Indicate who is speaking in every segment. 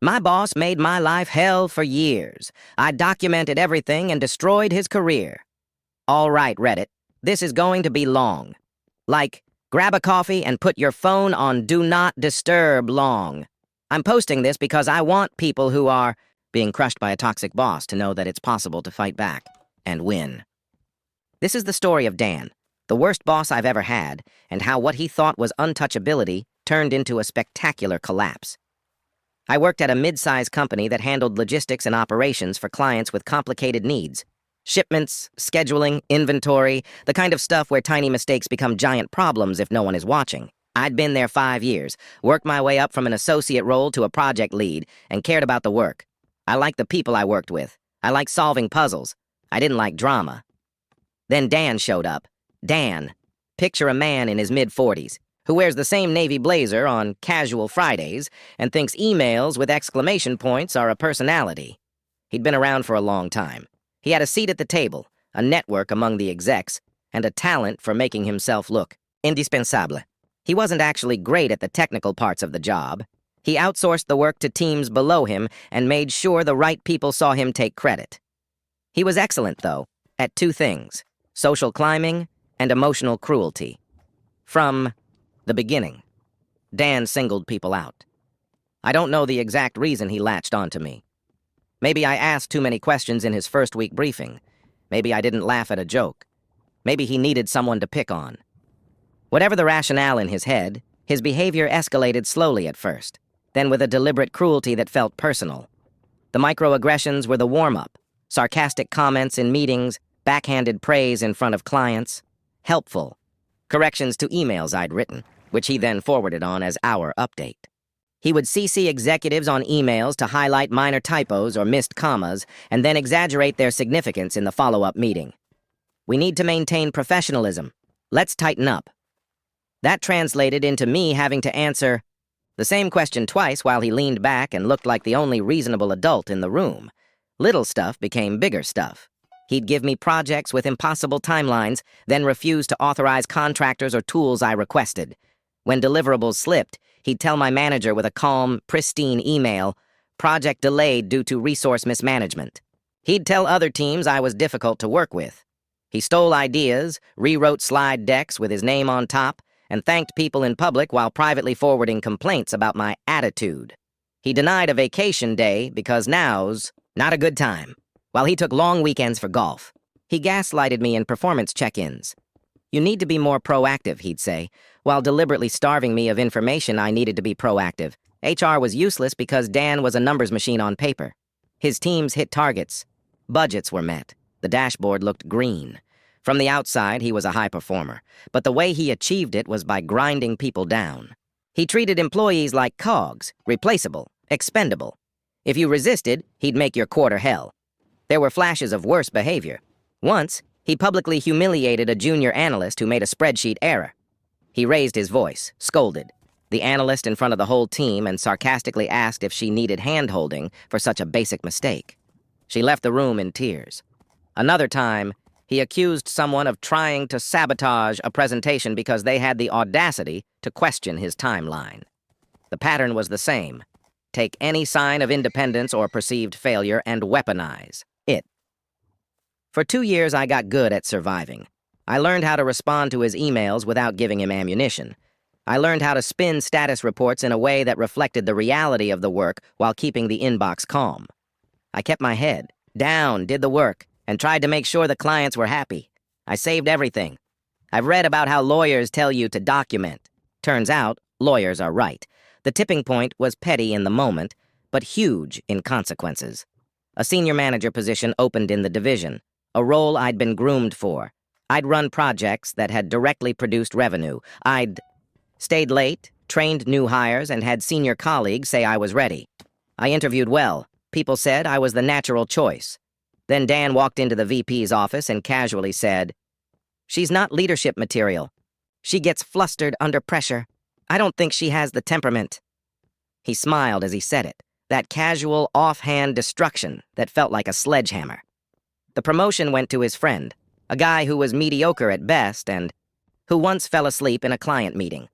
Speaker 1: My boss made my life hell for years. I documented everything and destroyed his career. All right, Reddit, this is going to be long. Like, grab a coffee and put your phone on Do Not Disturb long. I'm posting this because I want people who are being crushed by a toxic boss to know that it's possible to fight back and win. This is the story of Dan, the worst boss I've ever had, and how what he thought was untouchability turned into a spectacular collapse. I worked at a mid-sized company that handled logistics and operations for clients with complicated needs. Shipments, scheduling, inventory, the kind of stuff where tiny mistakes become giant problems if no one is watching. I'd been there 5 years, worked my way up from an associate role to a project lead, and cared about the work. I liked the people I worked with. I liked solving puzzles. I didn't like drama. Then Dan showed up. Dan. Picture a man in his mid-40s, who wears the same navy blazer on casual Fridays and thinks emails with exclamation points are a personality. He'd been around for a long time. He had a seat at the table, a network among the execs, and a talent for making himself look indispensable. He wasn't actually great at the technical parts of the job. He outsourced the work to teams below him and made sure the right people saw him take credit. He was excellent, though, at two things: social climbing and emotional cruelty. From the beginning, Dan singled people out. I don't know the exact reason he latched onto me. Maybe I asked too many questions in his first week briefing. Maybe I didn't laugh at a joke. Maybe he needed someone to pick on. Whatever the rationale in his head, his behavior escalated slowly at first, then with a deliberate cruelty that felt personal. The microaggressions were the warm-up: sarcastic comments in meetings, backhanded praise in front of clients, helpful corrections to emails I'd written, which he then forwarded on as our update. He would CC executives on emails to highlight minor typos or missed commas, and then exaggerate their significance in the follow-up meeting. We need to maintain professionalism. Let's tighten up. That translated into me having to answer the same question twice while he leaned back and looked like the only reasonable adult in the room. Little stuff became bigger stuff. He'd give me projects with impossible timelines, then refuse to authorize contractors or tools I requested. When deliverables slipped, he'd tell my manager with a calm, pristine email, "Project delayed due to resource mismanagement." He'd tell other teams I was difficult to work with. He stole ideas, rewrote slide decks with his name on top, and thanked people in public while privately forwarding complaints about my attitude. He denied a vacation day because now's not a good time, while he took long weekends for golf. He gaslighted me in performance check-ins. "You need to be more proactive," he'd say, while deliberately starving me of information I needed to be proactive. HR was useless because Dan was a numbers machine on paper. His teams hit targets. Budgets were met. The dashboard looked green. From the outside, he was a high performer, but the way he achieved it was by grinding people down. He treated employees like cogs, replaceable, expendable. If you resisted, he'd make your quarter hell. There were flashes of worse behavior. Once, he publicly humiliated a junior analyst who made a spreadsheet error. He raised his voice, scolded the analyst in front of the whole team, and sarcastically asked if she needed hand-holding for such a basic mistake. She left the room in tears. Another time, he accused someone of trying to sabotage a presentation because they had the audacity to question his timeline. The pattern was the same: take any sign of independence or perceived failure and weaponize it. For 2 years, I got good at surviving. I learned how to respond to his emails without giving him ammunition. I learned how to spin status reports in a way that reflected the reality of the work while keeping the inbox calm. I kept my head down, did the work, and tried to make sure the clients were happy. I saved everything. I've read about how lawyers tell you to document. Turns out, lawyers are right. The tipping point was petty in the moment, but huge in consequences. A senior manager position opened in the division, a role I'd been groomed for. I'd run projects that had directly produced revenue. I'd stayed late, trained new hires, and had senior colleagues say I was ready. I interviewed well. People said I was the natural choice. Then Dan walked into the VP's office and casually said, "She's not leadership material. She gets flustered under pressure. I don't think she has the temperament." He smiled as he said it, that casual, offhand destruction that felt like a sledgehammer. The promotion went to his friend, a guy who was mediocre at best and who once fell asleep in a client meeting.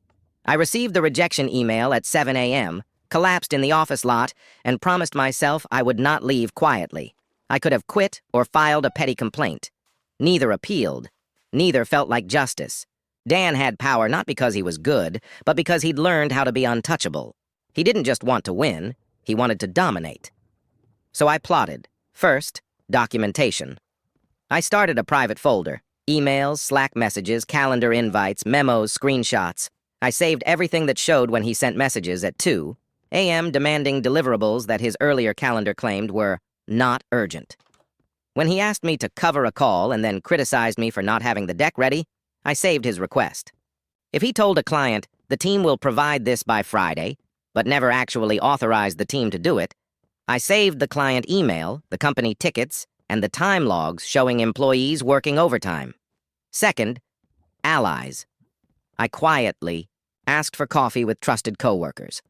Speaker 1: I received the rejection email at 7 a.m., collapsed in the office lot, and promised myself I would not leave quietly. I could have quit or filed a petty complaint. Neither appealed. Neither felt like justice. Dan had power not because he was good, but because he'd learned how to be untouchable. He didn't just want to win, he wanted to dominate. So I plotted. First, documentation. I started a private folder. Emails, Slack messages, calendar invites, memos, screenshots. I saved everything that showed when he sent messages at 2 a.m. demanding deliverables that his earlier calendar claimed were not urgent. When he asked me to cover a call and then criticized me for not having the deck ready, I saved his request. If he told a client, the team will provide this by Friday, but never actually authorized the team to do it, I saved the client email, the company tickets, and the time logs showing employees working overtime. Second, allies. I quietly asked for coffee with trusted coworkers.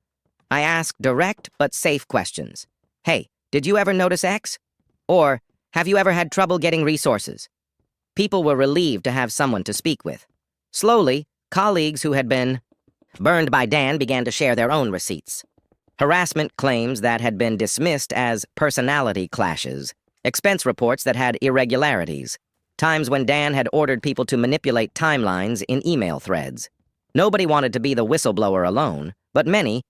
Speaker 1: I asked direct but safe questions. Hey, did you ever notice X? Or, have you ever had trouble getting resources? People were relieved to have someone to speak with. Slowly, colleagues who had been burned by Dan began to share their own receipts. Harassment claims that had been dismissed as personality clashes, expense reports that had irregularities, times when Dan had ordered people to manipulate timelines in email threads. Nobody wanted to be the whistleblower alone, but many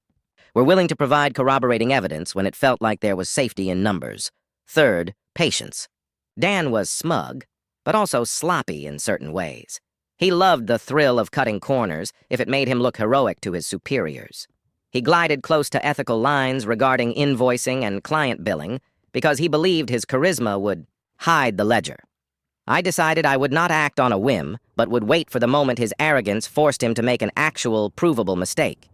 Speaker 1: were willing to provide corroborating evidence when it felt like there was safety in numbers. Third, patience. Dan was smug, but also sloppy in certain ways. He loved the thrill of cutting corners if it made him look heroic to his superiors. He glided close to ethical lines regarding invoicing and client billing because he believed his charisma would hide the ledger. I decided I would not act on a whim, but would wait for the moment his arrogance forced him to make an actual, provable mistake.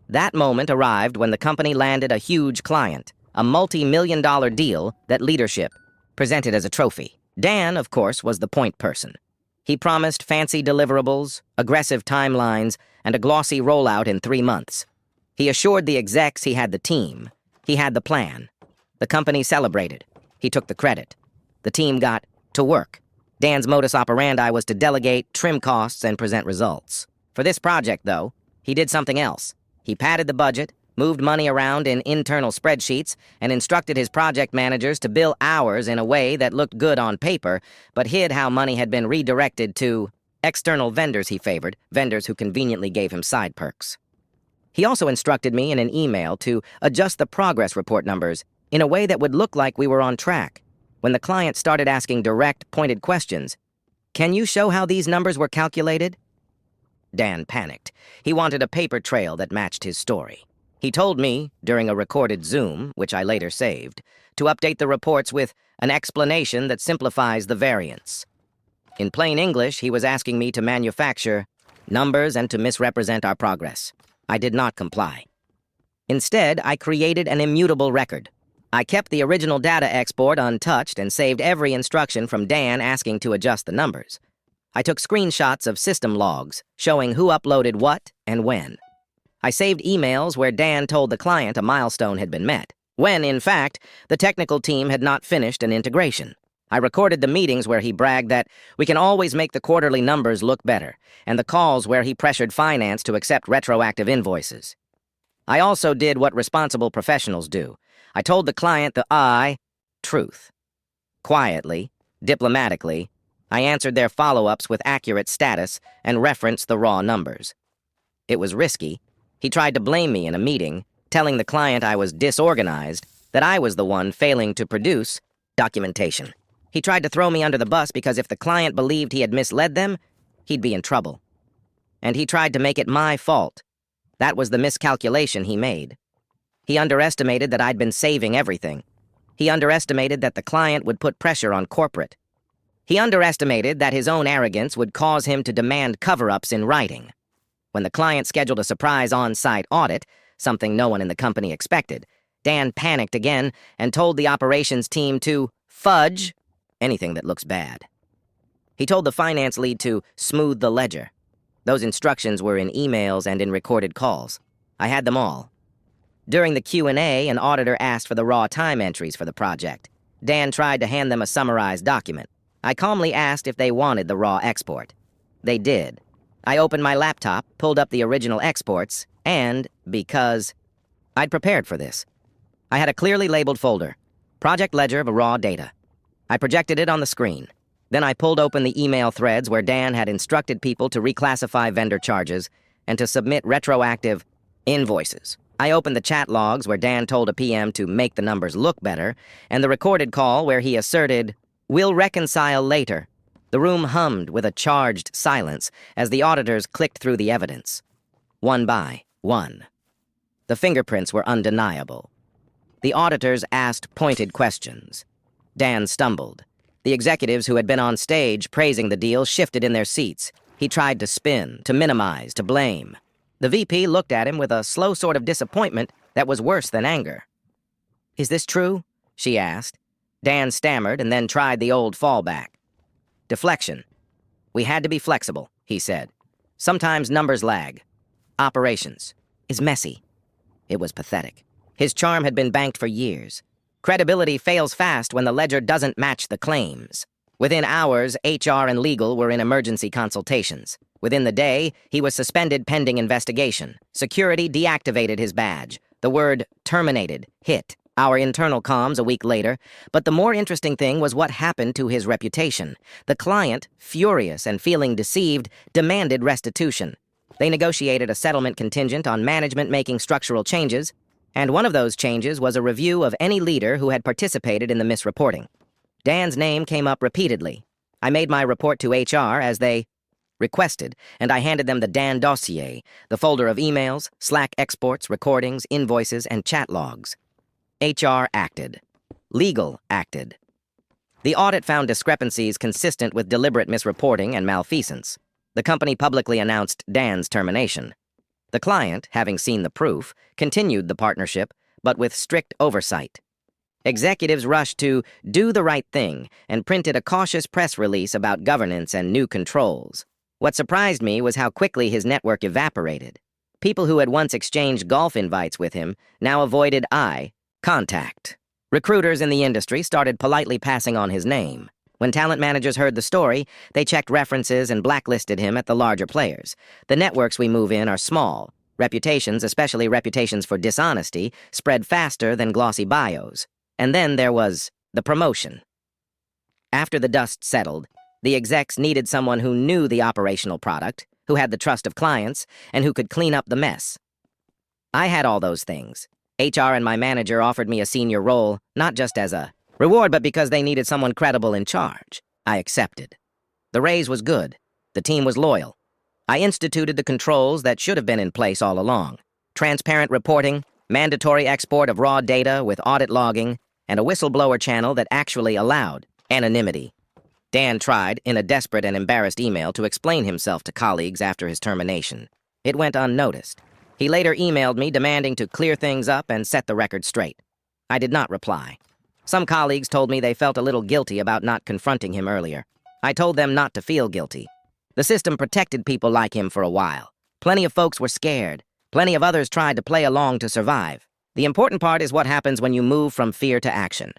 Speaker 1: That moment arrived when the company landed a huge client, a multi-million-dollar deal that leadership presented as a trophy. Dan, of course, was the point person. He promised fancy deliverables, aggressive timelines, and a glossy rollout in 3 months. He assured the execs he had the team. He had the plan. The company celebrated. He took the credit. The team got to work. Dan's modus operandi was to delegate, trim costs, and present results. For this project, though, he did something else. He padded the budget, moved money around in internal spreadsheets, and instructed his project managers to bill hours in a way that looked good on paper, but hid how money had been redirected to external vendors he favored, vendors who conveniently gave him side perks. He also instructed me in an email to adjust the progress report numbers in a way that would look like we were on track. When the client started asking direct, pointed questions, "Can you show how these numbers were calculated?" Dan panicked. He wanted a paper trail that matched his story. He told me, during a recorded Zoom, which I later saved, to update the reports with an explanation that simplifies the variance. In plain English, he was asking me to manufacture numbers and to misrepresent our progress. I did not comply. Instead, I created an immutable record. I kept the original data export untouched and saved every instruction from Dan asking to adjust the numbers. I took screenshots of system logs showing who uploaded what and when. I saved emails where Dan told the client a milestone had been met, when, in fact, the technical team had not finished an integration. I recorded the meetings where he bragged that we can always make the quarterly numbers look better, and the calls where he pressured finance to accept retroactive invoices. I also did what responsible professionals do. I told the client the truth. Quietly, diplomatically, I answered their follow-ups with accurate status and referenced the raw numbers. It was risky. He tried to blame me in a meeting, telling the client I was disorganized, that I was the one failing to produce documentation. He tried to throw me under the bus because if the client believed he had misled them, he'd be in trouble. And he tried to make it my fault. That was the miscalculation he made. He underestimated that I'd been saving everything. He underestimated that the client would put pressure on corporate. He underestimated that his own arrogance would cause him to demand cover-ups in writing. When the client scheduled a surprise on-site audit, something no one in the company expected, Dan panicked again and told the operations team to fudge anything that looks bad. He told the finance lead to smooth the ledger. Those instructions were in emails and in recorded calls. I had them all. During the Q&A, an auditor asked for the raw time entries for the project. Dan tried to hand them a summarized document. I calmly asked if they wanted the raw export. They did. I opened my laptop, pulled up the original exports, and, because I'd prepared for this. I had a clearly labeled folder, Project Ledger of raw data. I projected it on the screen. Then I pulled open the email threads where Dan had instructed people to reclassify vendor charges and to submit retroactive invoices. I opened the chat logs where Dan told a PM to make the numbers look better, and the recorded call where he asserted, "We'll reconcile later." The room hummed with a charged silence as the auditors clicked through the evidence. One by one. The fingerprints were undeniable. The auditors asked pointed questions. Dan stumbled. The executives who had been on stage praising the deal shifted in their seats. He tried to spin, to minimize, to blame. The VP looked at him with a slow sort of disappointment that was worse than anger. "Is this true?" she asked. Dan stammered and then tried the old fallback. Deflection. "We had to be flexible," he said. "Sometimes numbers lag. Operations is messy." It was pathetic. His charm had been banked for years. Credibility fails fast when the ledger doesn't match the claims. Within hours, HR and legal were in emergency consultations. Within the day, he was suspended pending investigation. Security deactivated his badge. The word terminated hit our internal comms a week later, but the more interesting thing was what happened to his reputation. The client, furious and feeling deceived, demanded restitution. They negotiated a settlement contingent on management making structural changes, and one of those changes was a review of any leader who had participated in the misreporting. Dan's name came up repeatedly. I made my report to HR as they requested, and I handed them the Dan dossier, the folder of emails, Slack exports, recordings, invoices, and chat logs. HR acted. Legal acted. The audit found discrepancies consistent with deliberate misreporting and malfeasance. The company publicly announced Dan's termination. The client, having seen the proof, continued the partnership, but with strict oversight. Executives rushed to do the right thing and printed a cautious press release about governance and new controls. What surprised me was how quickly his network evaporated. People who had once exchanged golf invites with him now avoided eye contact. Recruiters in the industry started politely passing on his name. When talent managers heard the story, they checked references and blacklisted him at the larger players. The networks we move in are small. Reputations, especially reputations for dishonesty, spread faster than glossy bios. And then there was the promotion. After the dust settled, the execs needed someone who knew the operational product, who had the trust of clients, and who could clean up the mess. I had all those things. HR and my manager offered me a senior role, not just as a reward, but because they needed someone credible in charge. I accepted. The raise was good. The team was loyal. I instituted the controls that should have been in place all along. Transparent reporting, mandatory export of raw data with audit logging, and a whistleblower channel that actually allowed anonymity. Dan tried, in a desperate and embarrassed email, to explain himself to colleagues after his termination. It went unnoticed. He later emailed me demanding to clear things up and set the record straight. I did not reply. Some colleagues told me they felt a little guilty about not confronting him earlier. I told them not to feel guilty. The system protected people like him for a while. Plenty of folks were scared. Plenty of others tried to play along to survive. The important part is what happens when you move from fear to action.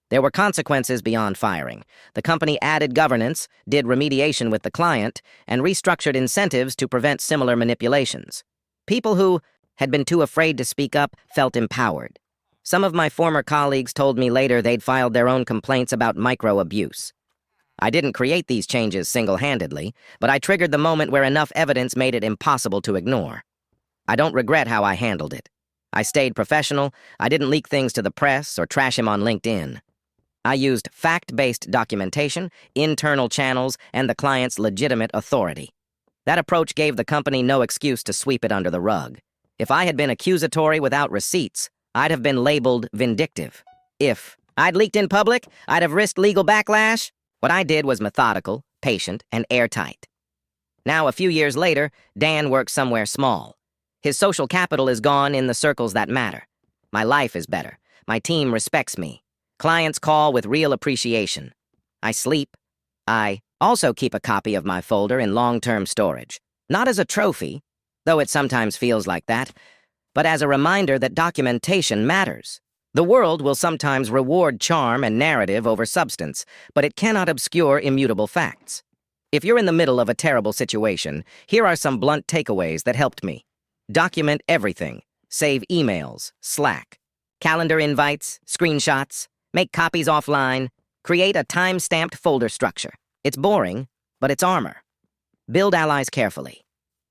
Speaker 1: There were consequences beyond firing. The company added governance, did remediation with the client, and restructured incentives to prevent similar manipulations. People who had been too afraid to speak up felt empowered. Some of my former colleagues told me later they'd filed their own complaints about micro-abuse. I didn't create these changes single-handedly, but I triggered the moment where enough evidence made it impossible to ignore. I don't regret how I handled it. I stayed professional, I didn't leak things to the press or trash him on LinkedIn. I used fact-based documentation, internal channels, and the client's legitimate authority. That approach gave the company no excuse to sweep it under the rug. If I had been accusatory without receipts, I'd have been labeled vindictive. If I'd leaked in public, I'd have risked legal backlash. What I did was methodical, patient, and airtight. Now, a few years later, Dan works somewhere small. His social capital is gone in the circles that matter. My life is better. My team respects me. Clients call with real appreciation. I sleep. I also keep a copy of my folder in long-term storage. Not as a trophy, though it sometimes feels like that, but as a reminder that documentation matters. The world will sometimes reward charm and narrative over substance, but it cannot obscure immutable facts. If you're in the middle of a terrible situation, here are some blunt takeaways that helped me. Document everything. Save emails, Slack, calendar invites, screenshots, make copies offline, create a time-stamped folder structure. It's boring, but it's armor. Build allies carefully.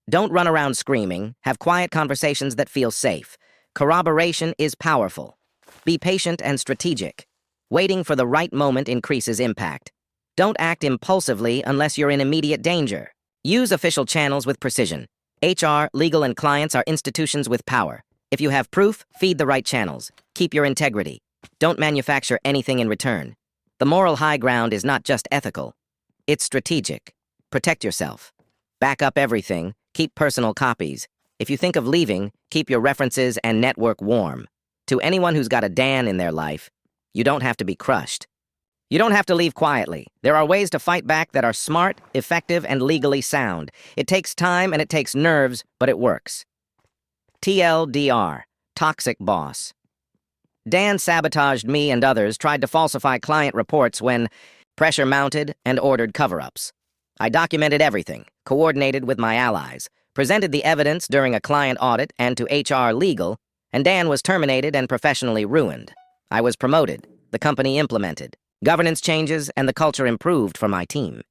Speaker 1: Don't run around screaming, have quiet conversations that feel safe. Corroboration is powerful. Be patient and strategic. Waiting for the right moment increases impact. Don't act impulsively unless you're in immediate danger. Use official channels with precision. HR, legal, and clients are institutions with power. If you have proof, feed the right channels. Keep your integrity. Don't manufacture anything in return. The moral high ground is not just ethical. It's strategic. Protect yourself. Back up everything. Keep personal copies. If you think of leaving, keep your references and network warm. To anyone who's got a Dan in their life, you don't have to be crushed. You don't have to leave quietly. There are ways to fight back that are smart, effective, and legally sound. It takes time and it takes nerves, but it works. TLDR, Toxic Boss. Dan sabotaged me and others, tried to falsify client reports when pressure mounted and ordered cover-ups. I documented everything, coordinated with my allies, presented the evidence during a client audit and to HR legal, and Dan was terminated and professionally ruined. I was promoted, the company implemented, governance changes, and the culture improved for my team.